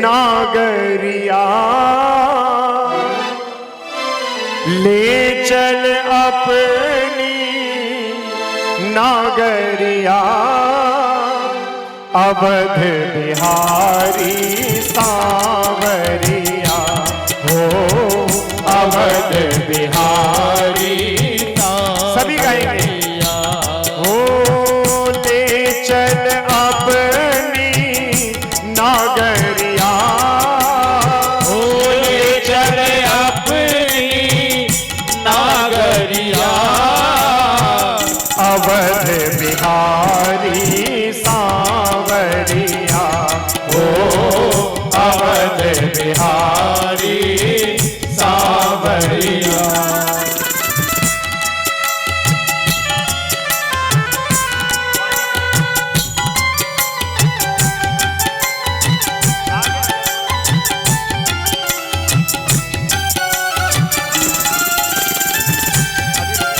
नागरिया ले चल अपनी नागरिया, अवध बिहारी सांवरिया हो, अवध बिहारी सभी गाएंगे हो। ले चल अपनी नागरिया हो, ले चल अपनी नागरिया, अवध बिहारी सांवरिया हो, अवध बिहारी सांवरिया।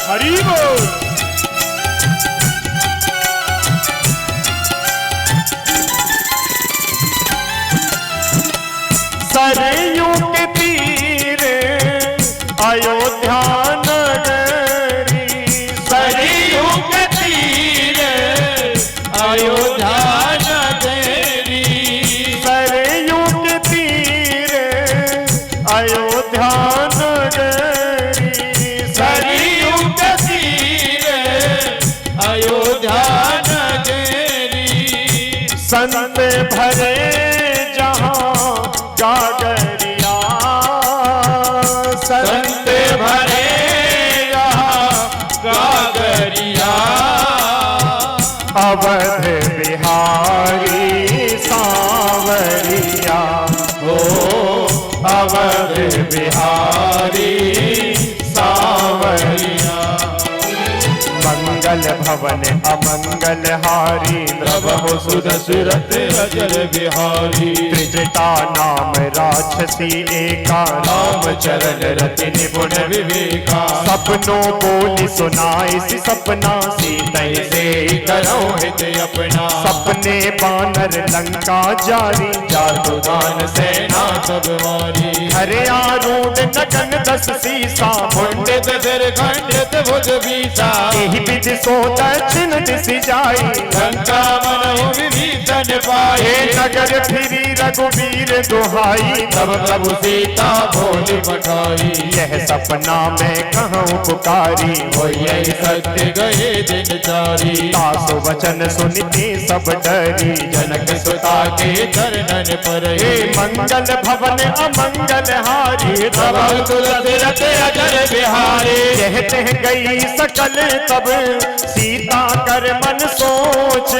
हरि बोल। सरयू के तीर अयोध्या नगरी, सरयू के तीर अयोध्या नगरी, सरयू के तीर अयोध्या नगरी, सरयू के तीर अयोध्या नगरी। संत भरे जहाँ गागरिया, संत भरे यहाँ गागरिया, अवध बिहारी सांवरिया हो, अवध बिहारी सांवरिया। मंगल भवन अमंगल हारी, प्रभु सुदशरथ अजर बिहारी। त्रिजटा नाम राक्षसी एका, राम चरण रति निपुण विवेका। सपनों बोली सुनाई सी सपना, सीतई से करो हित अपना। सपने बानर लंका जारी, जातुदान सेना सब मारी। हरे आरूढ़ नगन दस सीसा, मुंडित सिर खंडित भुज बीसा। यही विधि सो दक्षिण दिशि जाई, लंका मनहु विभीषण पाए। हे नगर फिरी रघुवीर दुहाई, तब प्रभु सीता भोली पठाई। यह सपना मैं कहूँ पुकारी, हो यही सत्य गए दिन चारी। तासु वचन सुनते सब डरी, जनक सुता के चरणन पर हे मंगल भवन अमंगल हारी, तब तुलसीरथ अजर बिहारी। कहते गई सकल तब सीता कर मन सोच,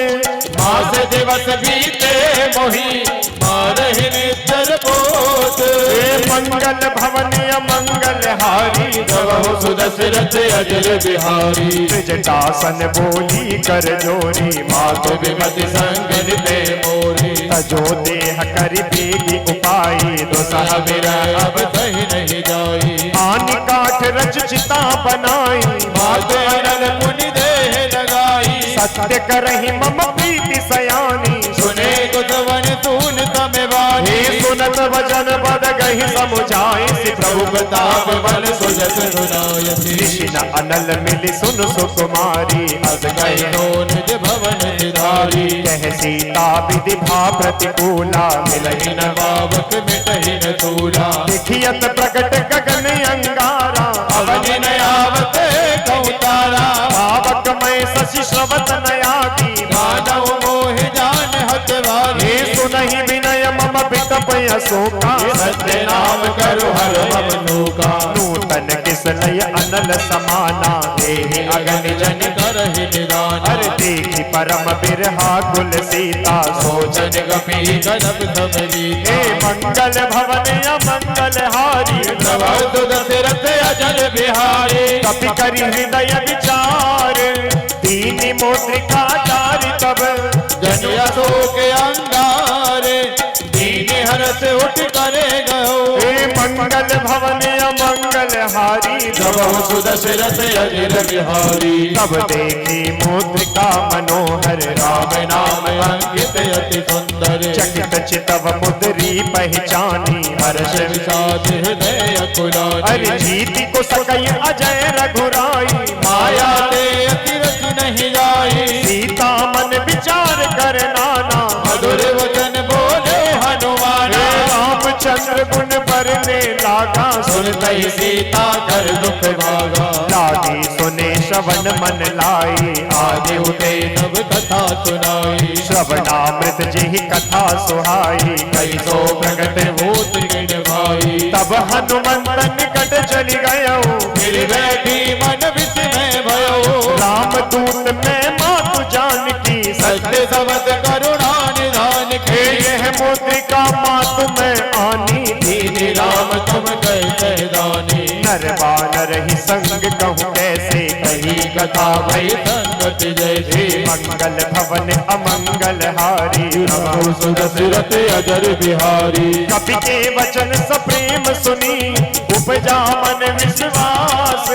मास दिवस बीते मोही मारहि नित्तर बोध। हे मंगल भवन अमंगल हारी, तब सुदशरथ अजर बिहारी। त्रिजटासन बोली कर जोरी, मातु विमति संग निते मोरी। तजो देह कर बेगी उपाई, दुसह विरह अब कहीं नहीं जाई। आन काठ रच चिता बनाई, मातु अनल मुनि देह लगाई। सत्य करहि मम प्रीति सयानी, सुने कुतवन तून तमे वाणी। हे सुनत वचन बद गहि समुझाई, सि प्रभु प्रताप बल सुजत सुनायसी। ऋषि न अनल मिलि सुन सुकुमारी, अस गई निज भवन निधारी। कह सीता विधि भा प्रतिकूला, मिलहि न बाबक मिटहि न तूला। देखियत प्रकट गगन अंगारा, अवनि न आवत कौतारा। पावक मैं शशि श्रवत नया की, दानव मोह जान हतवारी। हे सुनहि विनय मम बिटप अशोका, सत्य नाम करु हर मम नूका। नूतन किसलय अनल समाना, देहि अगन जन करहि निदान। हर देखी परम बिरहा कुल सीता, सोचन गपी गजब समरी। हे मंगल भवन अमंगल हारी, प्रभु दशरथ अजर बिहारी। कपि करि हृदय विचार, दीन मुद्रिका जारी तब जन अशोक अंगारे। दीन हरस उठ करे गयो। हे मंगल भवन अमंगल हारी, प्रभु सुदशरथ अजर बिहारी। तब देखी मुद्रिका मनोहर, राम नाम अंकित अति सुंदर। सुंदर चकित चितव मुद्री पहचानी हर्ष विषाद हृदय अकुलानी अरे जीती को सकई अजय रघुराई माया ते अतिरथ नहीं जाई सीता मन विचार कर नाना मधुर वचन बोले हनुमान रामचंद्र गुण बरने लागा सुनतई सीता कर दुख भागा लागी सुने श्रवण मन लाई आदि उठे तब कथा सुनाई श्रवणामृत जिहि कथा सुहाई कई सो प्रगट हो त्रिगण भाई तब हनुमंत निकट चली गयो फिर बैठी मन विस्मय भयो राम दूत में मातु जानकी सत्य सबद करुणा निधान हे के यह मुद्रिका मातु में आनी दीनी राम तुम कैसे दानी नर बानर ही संग कहूँ कैसे कही कथा भई संगति जैसी मंगल भवन अमंगल हारी प्रभु सुदशरथ अजर बिहारी कवि के वचन सप्रेम सुनी उपजा मन विश्वास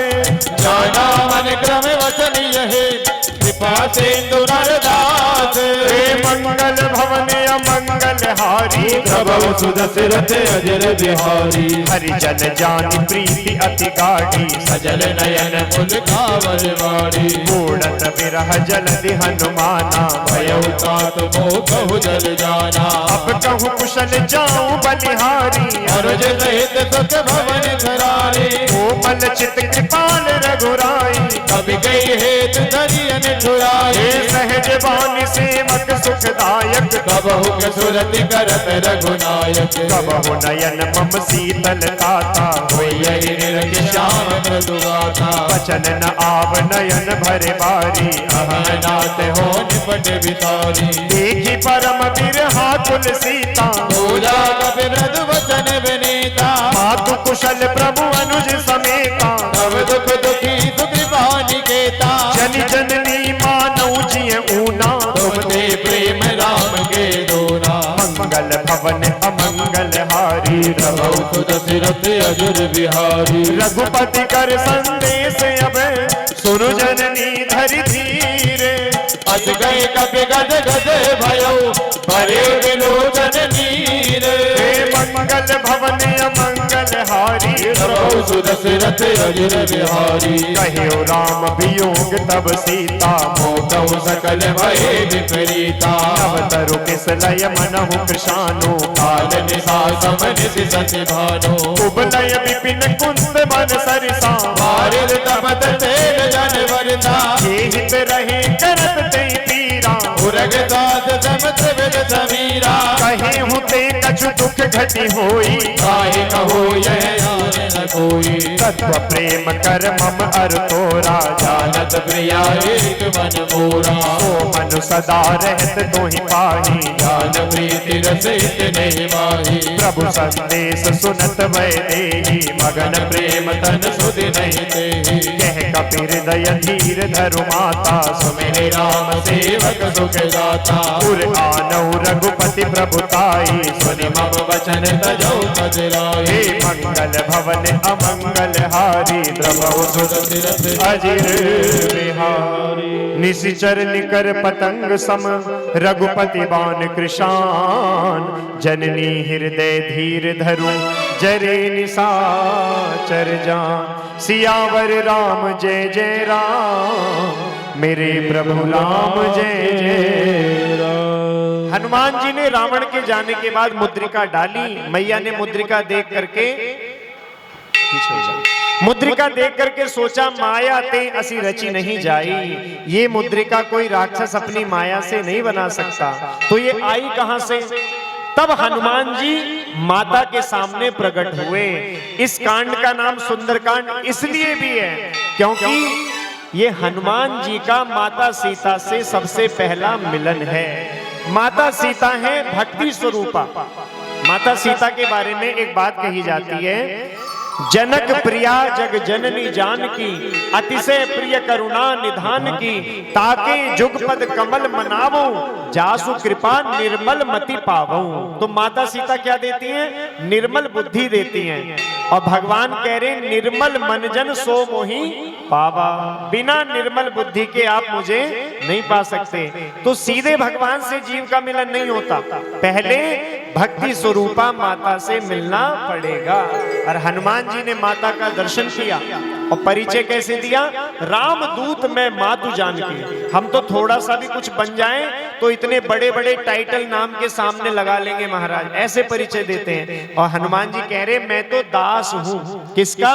जाना मन क्रम वचन यहे कृपा से दुरदास हे मंगल भवन अमंगल हारी प्रभु सुदशरथ अजर बिहारी हरि जन जान प्रीति अति गाढ़ी सजल नयन मुल कावल वारी मूढ़त विरह जलधि हनुमाना भयो तात मोह कहु जल जाना अब कहूँ कुशल जाऊं बलिहारी अनुज सहित सुख भवन घरारे कोमल चित कृपाल रघुराई कभी गई हेत दरियन हे छुराए सहज वाणी सेवक सुखदायक कबहु के सुरति करत रघुनायक कबहु नयन मम शीतल ताता होई यही निरख श्याम मृदुगाथा वचन न आव नयन भरे बारी अहनाथ हो निपट बितारी देखी परम बिरहा तुल सीता पूजा कपि मृदु वचन विनीता मातु कुशल प्रभु अनुज समेता तब दुख दुखी सुकृपा निकेता जनि जननी मानौ जिय ऊना तुम ते प्रेम राम के दोना मंगल भवन अमंगल हारी प्रभु सुदशरथ अजर बिहारी रघुपति कर संदेश अब सुनु जननी धरि धीरे अस गए कपि गद गद भयो भरे विलोचन नीर हे मंगल भवन अमंगल हारी प्रभु सुदशरथ अजर बिहारी कहो राम वियोग तब सीता मोहु सकल भये विपरीता तब तरु किस लय मनहु कृशानु काल निशा समन सति भानो कुबलय विपिन कुंद मन सरिसा मारिल तपत तेल जन वरदा ये हित रहे करत ते पीरा उरग दास समत विद समीरा कहे हूँ ते कछु दुख घटी होई काहे कहो यह यार न कोई तत्व प्रेम कर मम अर तोरा जानत प्रिया एक मन मोरा ओ मनु सदा रहत तोहि पाही जान प्रीति रसित नहीं माही प्रभु संदेश सुनत वै देही मगन प्रेम तन सुधि नहीं तेहि कह कपि हृदय धीर धरु माता सुमिरे राम सेवक सुख दाता पुर आनौ रघुपति प्रभुताई सुनि मम वचन तजौ कजराई हे मंगल भवन अमंगल हारी प्रभु सुदशरथ अजिर बिहारी निशिचर निकर पतंग सम रघुपति बाण कृशान जननी हृदय धीर धरु जरे निशाचर जान सियावर राम जय जय राम मेरे प्रभु राम जय जय राम। हनुमान जी ने रावण के जाने के बाद मुद्रिका डाली। मैया ने मुद्रिका देख करके सोचा माया ते असी रची नहीं जाई, ये मुद्रिका कोई राक्षस अपनी माया से नहीं बना सकता, तो ये आई कहां से। तब हनुमान जी माता के सामने प्रकट हुए। इस कांड का नाम सुंदरकांड इसलिए भी है क्योंकि ये हनुमान जी का माता सीता से सबसे पहला मिलन है। माता सीता है भक्ति स्वरूपा। माता सीता के बारे में एक बात कही जाती है जनक प्रिया जग जननी जानकी, अतिशय प्रिय करुणा निधान की, ताके जुगपद कमल मनावो, जासु कृपा निर्मल मति पावो। तो माता सीता क्या देती हैं? निर्मल बुद्धि देती हैं। और भगवान कह रहे निर्मल मन जन सो मोहि पावा, बिना निर्मल बुद्धि के आप मुझे नहीं पा सकते। तो सीधे भगवान से जीव का मिलन नहीं होता, पहले भक्ति स्वरूपा माता से मिलना पड़ेगा। और हनुमान जी ने माता का दर्शन किया और परिचय कैसे दिया? राम दूत में मातु जानकी। हम तो थोड़ा सा भी कुछ बन जाएं तो इतने बड़े बड़े टाइटल नाम के सामने लगा लेंगे महाराज, ऐसे परिचय देते हैं। और हनुमान जी कह रहे मैं तो दास हूं। किसका?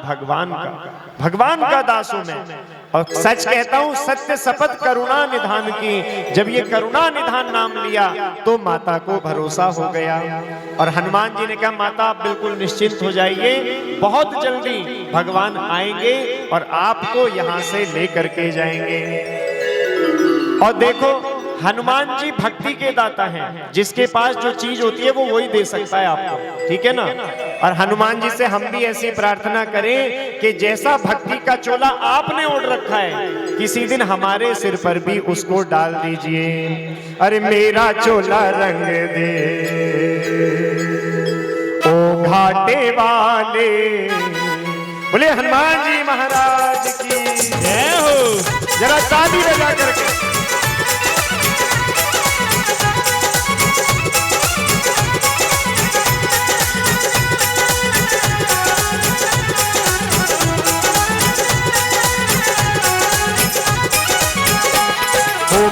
भगवान का। भगवान का दास हूं मैं। और सच कहता हूं, सत्य शपथ करुणा निधान की। जब ये करुणा निधान नाम लिया तो माता को भरोसा हो गया। और हनुमान जी ने कहा माता आप बिल्कुल निश्चिंत हो जाइए, बहुत जल्दी भगवान आएंगे और आपको यहां से लेकर के जाएंगे। और देखो हनुमान जी भक्ति के दाता हैं, जिसके पास जो चीज होती है वो वही दे सकता है आपको, ठीक है ना। और हनुमान जी से हम भी ऐसी प्रार्थना करें कि जैसा भक्ति का चोला आपने ओढ़ रखा है, किसी दिन हमारे सिर पर भी उसको डाल दीजिए। अरे मेरा चोला रंग दे ओ घाटे वाले, बोले हनुमान जी महाराज की जय हो। जरा ताली बजा करके।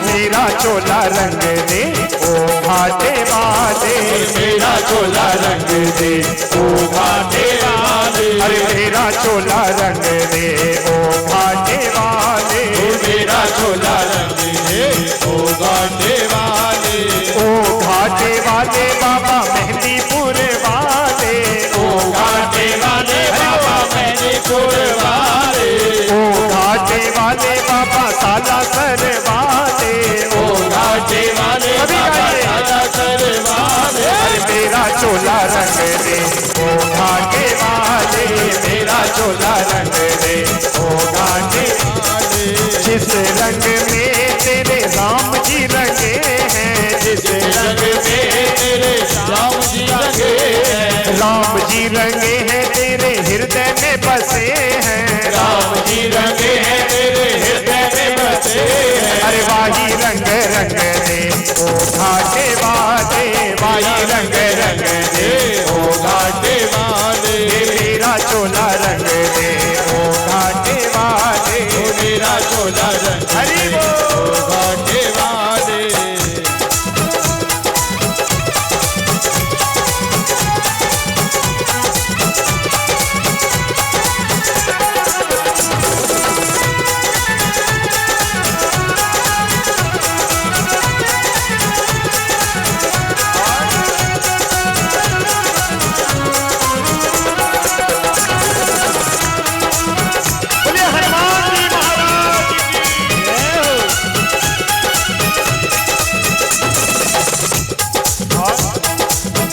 मेरा चोला रंग दे ओ घाटे वाले, मेरा चोला रंग दे ओ घाटे वाले। अरे मेरा चोला रंग दे ओ घाटे वाले, मेरा चोला रंग दे ओ घाटे वाले। ओ घाटे वाले बाबा मेहंदीपुर वाले, ओ घाटे वाले बाबा मेहंदीपुर वाले। ओ घाटे वाले बाबा सालासर वाले, ओ घाटे वाले बाबा सालासर वाले। अरे मेरा चोला रंग दे ओ घाटे वाले, मेरा चोला रंग दे ओ घाटे वाले। जिस रंग में तेरे राम जी रंगे हैं, जिस रंग में तेरे राम जी रंगे हैं, राम जी रंगे हैं तेरे हृदय में बसे हैं, राम जी रंगे हैं तेरे हृदय में बसे हैं। अरे वाही रंग रंग दे ओ घाटे वाले, वाही रंग रंग दे ओ घाटे वाले। मेरा चोला रंग दे ओ घाटे वाले, मेरा चोला रंग हरि दे ओ घाटे वाले।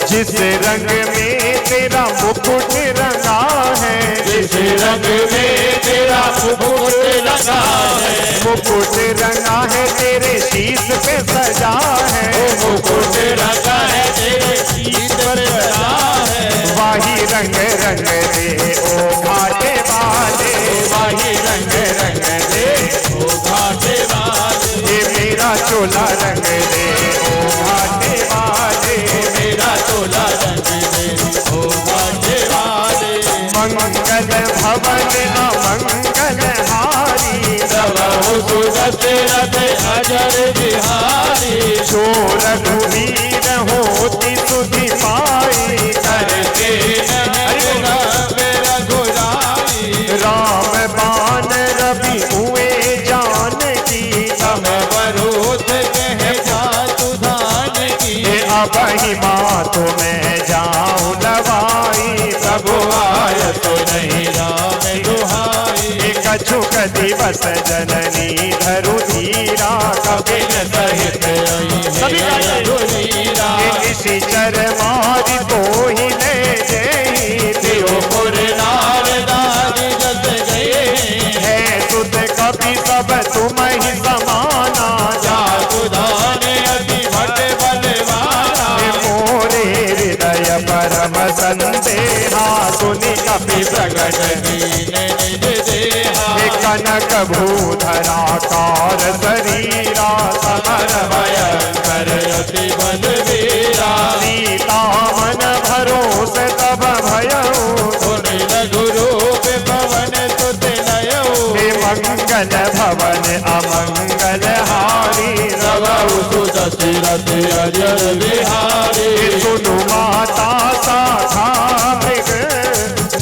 जिस रंग में तेरा मुकुट रंगा है, जिस रंग में तेरा मुकुट रंगा है, मुकुट रंगा है तेरे शीश पे सजा है, मुकुट रंगा है तेरे शीश पर सजा है। वाही रंग रंग दे ओ घाटे वाले, वाही रंग रंग दे ओ घाटे वाले। ये मेरा चोला रंग दे ओ घाटे वाले, मेरा चोला रंग दे ओ घाटे वाले। मंगल भवन अमंगल हारी, सबहु सुदशरथ अजर बिहारी। जो रघुवीर होती सुधि पाई, करके नयन रघुराई। राम बाण रवि हुए जान की, समवरुत कह जातु धान की। अब ही मात में जाऊं लवाई, प्रभु आय तो नहीं राम दुहाई। कछुक दिवस जननी धरु धीरा, कपिल सहित सभी गाइए। रघुवीरा। इसी चर मारी तो ही ले जई, तिरुपुर कपि प्रकट कीने निज देहा हे कनक भूधराकार शरीरा समर भयंकर अति बलवीरा सीता मन भरोसे तब भयऊ सुनि रघुरूप पवन सुत नयऊ हे मंगल भवन अमंगल हारी रवौ सुदशरथ अजर बिहारी सुनु माता साखा मृग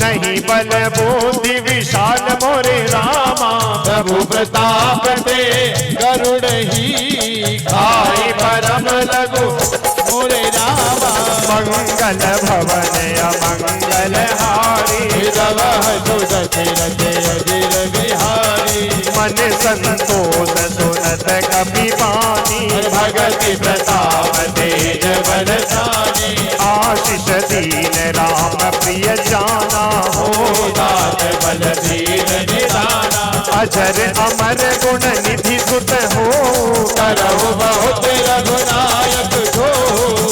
नहीं बल बुद्धि विशाल मोरे रामा प्रभु प्रताप ते गरुड़ ही खाई परम लघु मोरे रामा मंगल भवन अमंगल हारी रवः सुदशरथ अजर बिहारी मन संतोष सुनत कपि बानी भगति प्रताप तेज बलशानी आशीष दीन राम प्रिय जाना हो दात बल दीन निदाना अजर अमर गुण निधि सुत हो करहु बहुत रघुनायक को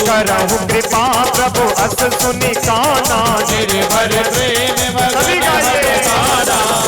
करहु कृपा प्रभु अस सुनि काना निर्भर प्रेम सभी गाइए।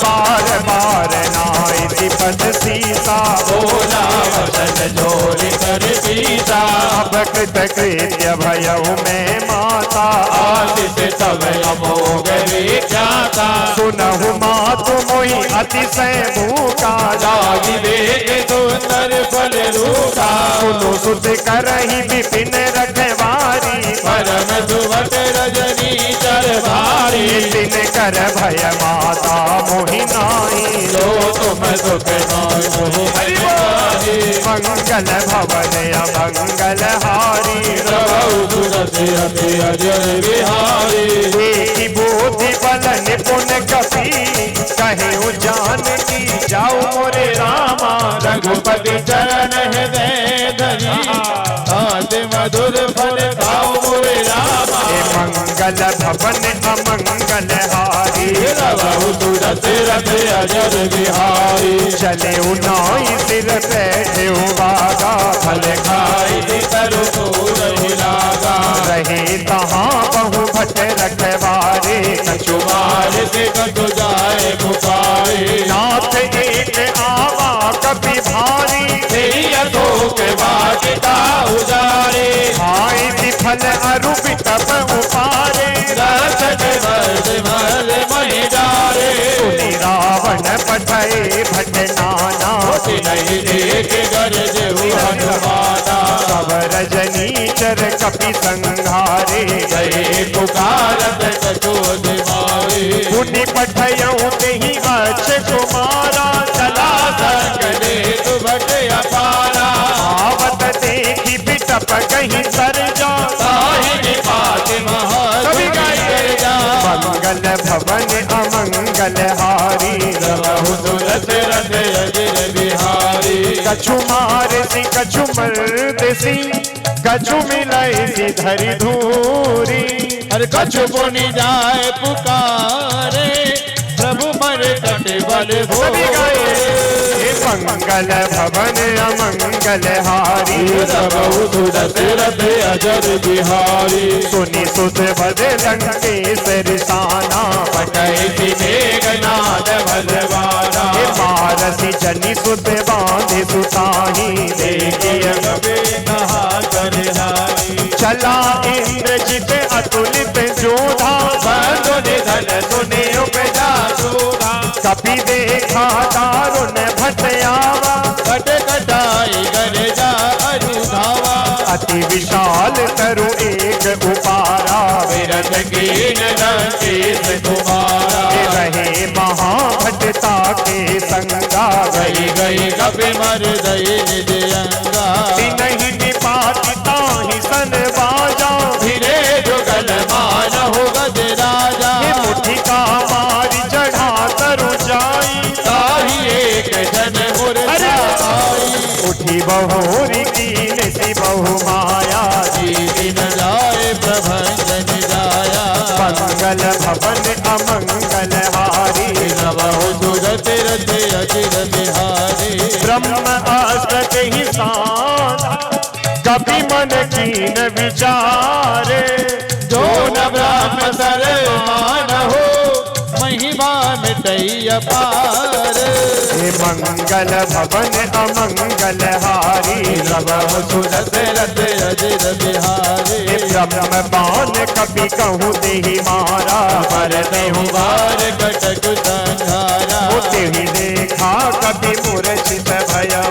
बार बार नाय पद सीता बोला वचन जोरि कर सीता अब कृत कृत्य भयउ में माता आशिष तब अमोघ विख्याता सुनहु मातु मोहि अतिशय भूखा जागी वेग सुंदर फल रूखा सुनु सुत करहि विपिन रखवारी परम सुभट रजनी चर भारी दिन कर भय माता मोहि नाई जो तुम सुख नाय मोहि नाहि मंगल भवन अमंगल हारी रवौ सुदशरथ अजर बिहारी की बुद्धि बल निपुण कपि कहे जान की जाऊ मोरे रामा रघुपति चरण हृदय धरी आदि मधुर फल खाओ मोरे रामा हे मंगल भवन अमंगल हारी रवौ सुदशरथ अजर बिहारी चले उनाई सिर बैठे बागा फल खाई तरु दूर हिलागा रहे तहाँ बहु भट रखवारे कछुमार से कछु जाए पुकारे नाथ एक आवा कपि भारी अशोक वाटिका उजारे खाई फल अरु तप उपारे रसक वर्ष भर मही डारे सुनि रावण पठय भट नाना नहीं देख गरज हनुमाना सब रजनीचर कपि संघारे गए पुकारत कछोद मारे पुनि पठयऊ तेहि अक्ष कुमारा चला संग दे सुभट अपारा आवत देखी बिटप कहीं सर जा साहिब पात सभी गाइए। जा मंगल भवन अमंगल हारी रवहु सुदशरथ अजर बिहारी कछु मार सी कछु मर्द सी कछु मिलाई सी धरि धूरी हर कछु पुनि जाए पुकारे प्रभु मर कट बल सभी गाइए। भोरे हे मंगल भवन अमंगल हारी रवहु सुदशरथ अजर बिहारी सुनि सुत बद लंकेश रिसाना कैसी मेघनाद भगवाना हे मारसी जनि सुत बांधे सुताही देखिय कबे नहा कर नारी चला इंद्रजित अतुलित जोधा बंधु निधन सुने उपजा सूधा कपि देखा दारुण भटयावा कट कटाई गर जा अनुधावा अति विशाल तरु एक उपारा विरत कीन लंकेश कुमारा हे रहे महाभटता के संगा गई गई कपि मर दई निज अंगा नहीं निपाति ताहि सन बाजा फिरे जुगल मान हो गज राजा हे मुठिका मारी चढ़ा तरु जाई ताही एक जन मुरझाई उठी बहुरी कीन सी बहु माया जीवी न जाए प्रभंजन जाया मंगल भवन अमंगल हारी रवहु सुदशरथ अजर बिहारी ब्रह्म अस्त्र ही साधा कपि मन कीन विचारे जो न ब्रह्म सर मान हो मिटैया पार। हे मंगल भवन अमंगल हारी, नवह सुरत रत अजिर बिहारी। हे ब्रह्म बाण कपि कहूँ देहि मारा, मरते हूँ बार कटक संहारा। तेहि देखा कपि मूर्छित भयउ,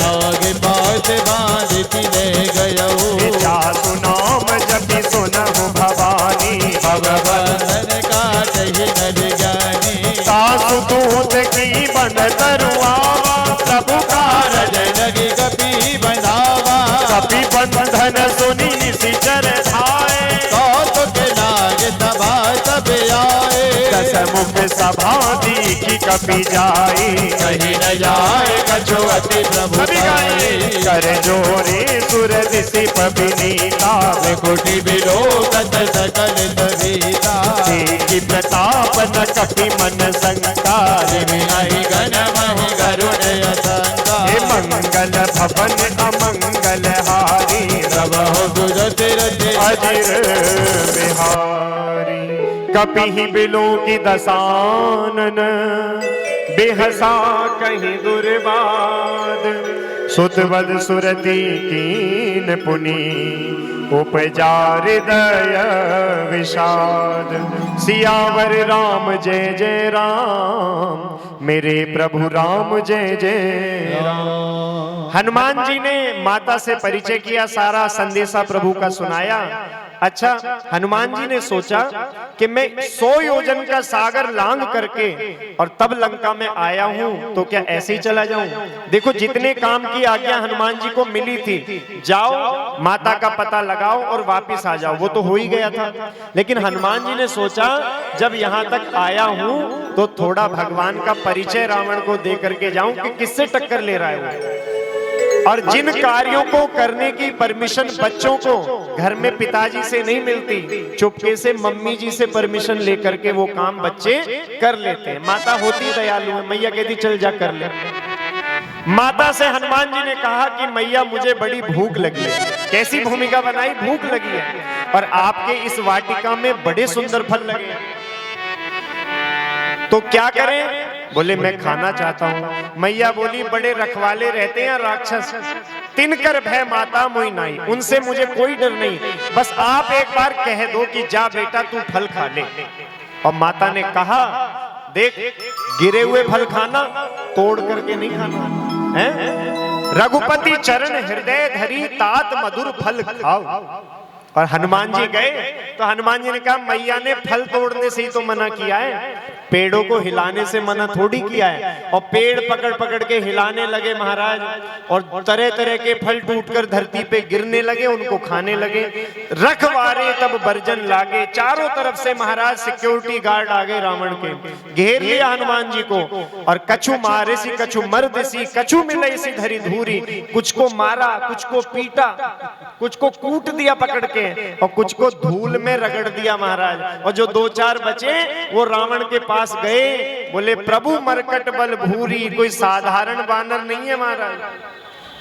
आगे पास बांधती ले गयऊ। जासु नाम जपि सुनहु भवानी, भगवान काटहि नर ज्ञानी। सासु दूत की बन तरुआवा, प्रभु कारज लगी कपि बंधावा। कपि बंधन सुनि निशिचर धाये, कौतुक नाग सभा सब आए। दस मुख सभा दीखि कपि जाई, कहीं न जाए कछु अति प्रभु पाए। कर जोरे सुर दिसिप विनीता, कुटी बिलोकत सकल सविता। देखि प्रताप न कपि मन शंका, नहीं गण महि गरुड़ असंका। हे मंगल भवन अमंगल हारी, नवह सुरत रत अजिर बिहारी। कपिहि बिलो की दसानन, बेहसा कहीं दुर्बाद, सुतवद सुरति कीन पुनि, उपजा हृदय विषाद। सियावर राम जय जय राम, मेरे प्रभु राम जय जय राम। हनुमान जी ने माता से परिचय किया, सारा संदेशा प्रभु का सुनाया। अच्छा, हनुमान जी ने सोचा कि मैं 100 योजन का सागर लांघ करके और तब लंका में आया हूं, तो क्या ऐसे ही चला जाऊं? देखो, जितने काम की आज्ञा हनुमान जी को मिली थी, जाओ माता का पता लगाओ और वापिस आ जाओ, वो तो हो ही गया था। लेकिन हनुमान जी ने सोचा जब यहां तक आया हूं तो थोड़ा भगवान का परिचय रावण को दे करके जाऊं कि किससे टक्कर ले रहा है वो। और जिन कार्यों को करने की परमिशन बच्चों को घर में पिताजी से नहीं मिलती, चुपके से मम्मी जी से परमिशन लेकर के वो काम बच्चे कर लेते हैं। माता होती दयालु है, मैया कहती चल जा कर ले। माता से हनुमान जी ने कहा कि मैया मुझे बड़ी भूख लगी है। कैसी भूमिका बनाई? भूख लगी है और आपके इस वाटिका में बड़े सुंदर फल लगे हैं, तो क्या करें? बोले मैं खाना चाहता हूं। मैया बोली बड़े रखवाले रहते हैं राक्षस, तिनकर भय माता मोहि नाई, उनसे मुझे कोई डर नहीं, बस आप एक बार कह दो कि जा बेटा तू फल खा ले। और माता ने कहा देख, गिरे हुए फल खाना, तोड़ करके नहीं खाना है। रघुपति चरण हृदय धरी, तात मधुर फल खाओ। और हनुमान जी गए तो हनुमान जी ने कहा मैया ने फल तोड़ने से ही तो मना किया है, पेड़ों को हिलाने से मना थोड़ी किया है। और पेड़ पकड़ पकड़ के हिलाने लगे महाराज, और तरह तरह के फल टूटकर धरती पे गिरने लगे, उनको खाने लगे। रखवारे तब बर्जन लागे, चारों तरफ से महाराज सिक्योरिटी गार्ड आ गए रावण के, घेर लिया हनुमान जी को। और कछु मारे सी कछु मर्द सी, कछु मिले सी धरी धूरी, कुछ को मारा, कुछ को पीटा, कुछ को कूट दिया पकड़ के, और कुछ को धूल में रगड़ दिया महाराज। और जो 2-4 बचे वो रावण के पास गए, बोले प्रभु मरकट बल भूरी, कोई साधारण बानर नहीं है महाराज।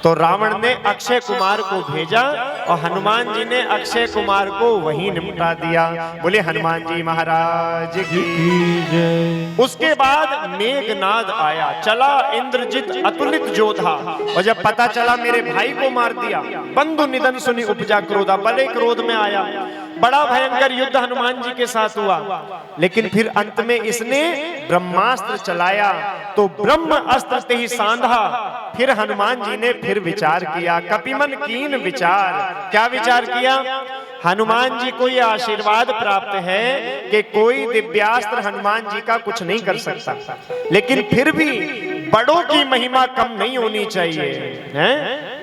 तो रावण ने अक्षय कुमार को भेजा और हनुमान जी ने अक्षय कुमार को वहीं निपटा दिया। बोले हनुमान जी महाराज की जय। उसके बाद मेघनाद आया, चला इंद्रजित अतुलित जोधा। और जब पता चला मेरे भाई को मार दिया, बंधु निधन सुनी उपजा क्रोधा, बड़े क्रोध में आया। बड़ा भयंकर युद्ध हनुमान जी के साथ हुआ, लेकिन फिर अंत में इसने ब्रह्मास्त्र चलाया, तो ब्रह्म अस्त्र ते ही सांधा। फिर हनुमान जी ने फिर विचार किया, कपिमन कीन विचार। क्या विचार किया? हनुमान जी को यह आशीर्वाद प्राप्त है कि कोई दिव्यास्त्र हनुमान जी का कुछ नहीं कर सकता, लेकिन फिर भी बड़ों की महिमा कम नहीं होनी चाहिए, हैं?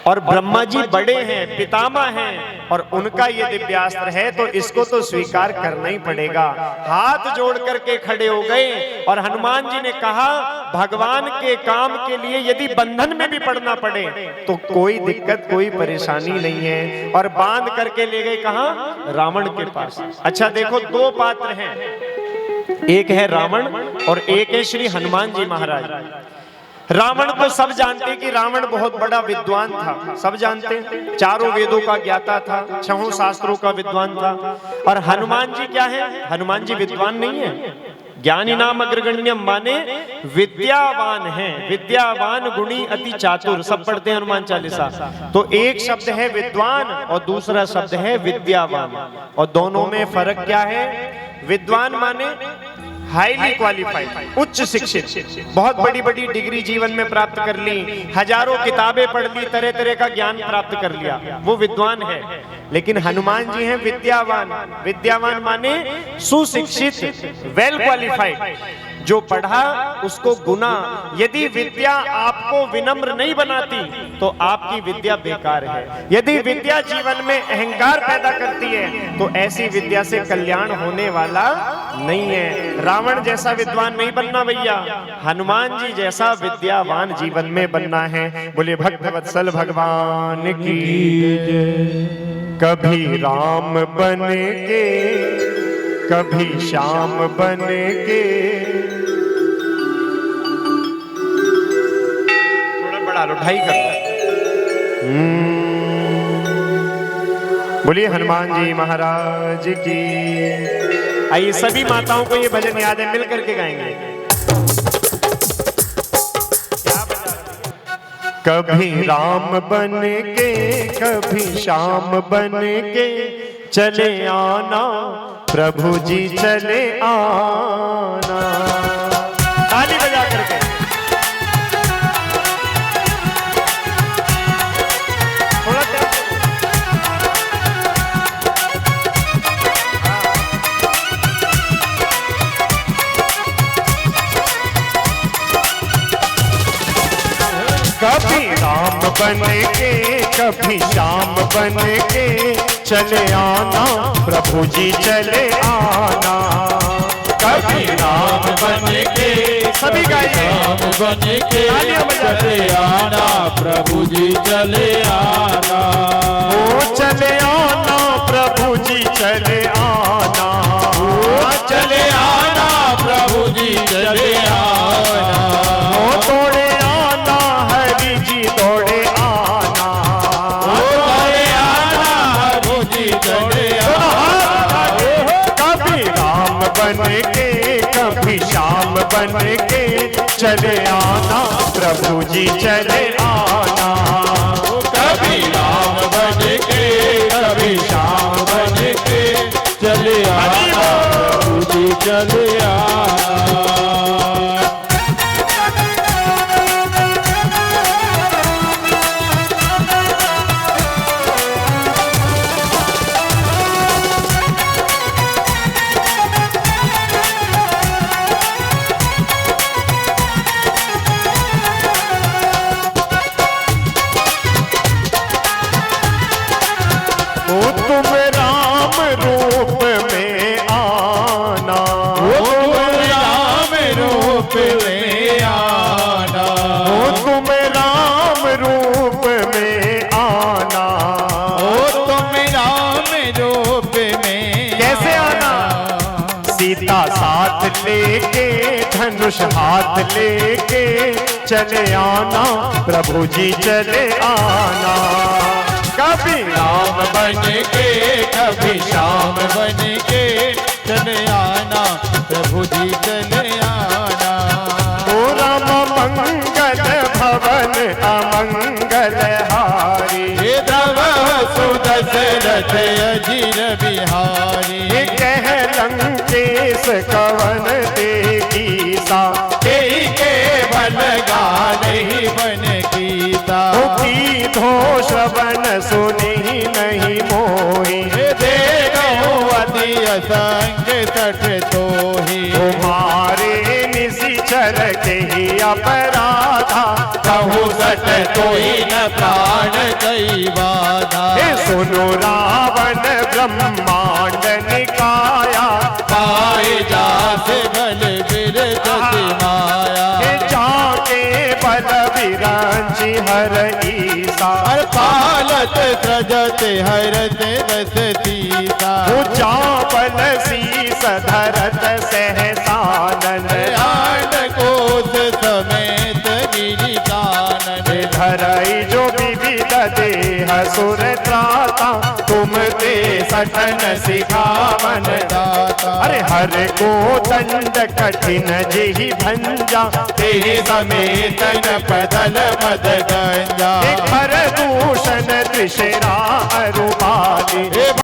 और ब्रह्मा जी बड़े हैं, पितामह हैं, और उनका ये दिव्यास्त्र है, तो इसको तो स्वीकार करना ही पड़ेगा। हाथ जोड़ करके खड़े हो गए और हनुमान जी ने कहा भगवान के काम के लिए यदि बंधन में भी पड़ना पड़े तो कोई दिक्कत, कोई परेशानी नहीं है। और बांध करके ले गए कहां? रावण के पास। अच्छा देखो, 2 पात्र हैं, एक है रावण और एक है श्री हनुमान जी महाराज। रावण को सब जानते कि रावण बहुत बड़ा विद्वान था, सब जानते हैं, 4 वेदों का ज्ञाता था, 6 शास्त्रों का विद्वान था। और हनुमान जी क्या है? हनुमान जी विद्वान नहीं है, ज्ञानी नाम अग्रगण्यम माने विद्यावान है, विद्यावान गुणी अति चातुर, सब पढ़ते हैं हनुमान चालीसा। तो एक शब्द है विद्वान और दूसरा शब्द है विद्यावान, और दोनों में फर्क क्या है? विद्वान माने हाईली क्वालिफाइड, उच्च शिक्षित, बहुत बड़ी बड़ी डिग्री जीवन में प्राप्त कर ली, हजारों किताबें पढ़ ली, तरह तरह का ज्ञान प्राप्त कर लिया, वो विद्वान है। लेकिन हनुमान जी हैं विद्यावान। विद्यावान माने सुशिक्षित, वेल क्वालिफाइड, जो पढ़ा उसको गुना। यदि विद्या आपको विनम्र नहीं बनाती तो आपकी विद्या बेकार है। यदि विद्या जीवन में अहंकार पैदा करती है तो ऐसी विद्या से कल्याण होने वाला नहीं है। रावण जैसा विद्वान नहीं बनना भैया, हनुमान जी जैसा विद्यावान जीवन में बनना है। बोले भक्त वत्सल भगवान की जय। कभी राम बने के, कभी श्याम बने के, थोड़ा बड़ा लो, ढाई कर लो। बोलिए हनुमान जी महाराज की। आइए सभी माताओं को ये भजन याद है, मिल करके गाएंगे। कभी राम बन के, कभी श्याम बन के चले आना, प्रभु जी चले आना। ताली बजा करके। कभी राम बन के, कभी श्याम बन के चले आना, प्रभु जी चले आना। कभी राम बन के, सभी गाइए, राम बन के चले आना, प्रभु जी चले आना। ओ चले आना, प्रभु जी चले आना। ओ चले आना, प्रभु जी चले आना। ओ तोड़े आना, हरि जी तोड़े आना। ओ तोड़े आना, प्रभु जी चले आना। कभी राम बन के, कभी श्याम बन के चले आना, प्रभु जी चले आना। कभी राम बन के, कभी श्याम बन के चले आना, प्रभु जी चले आना। तुम राम रूप में आना, तुम राम रूप में आना। तुम राम रूप में आना। तुम राम रूप में कैसे आना? सीता साथ लेके, धनुष हाथ लेके चले आना, प्रभु जी चले आना। कभी राम बन के, कभी श्याम बन के चले आना, प्रभु जी चले आना। ओ राम मंगल भवन अमंगल हारी, हे द्रव सुदशरथ अजीर बिहारी। कह लंकेश कवन देखी सा, के बल गान बन कीता। की धो श्रवण सुनी नहीं मोही, देखो अति असंग तट तो ही। तुम्हारे निशिचर के ही अपराधा, कहू सट तो ही न प्राण कई बाधा। सुनो रावण ब्रह्मांड निकाया, पाए जास बल बिरजति माया। जाके बल विरांची हर ईसा, पालत सजत हरत बस सीता। ऊंचा बल शीस धरत सहसानन, आन कोस समेत गिरि कानन। धरई जो विविध देह सुर त्राता, तुम ते सठन सिखावन दाता। अरे हर को दंड कठिन जेहि भंजा तेहि समेत न पदल मद गंजा। हर दूषण त्रिशरा अरुपाली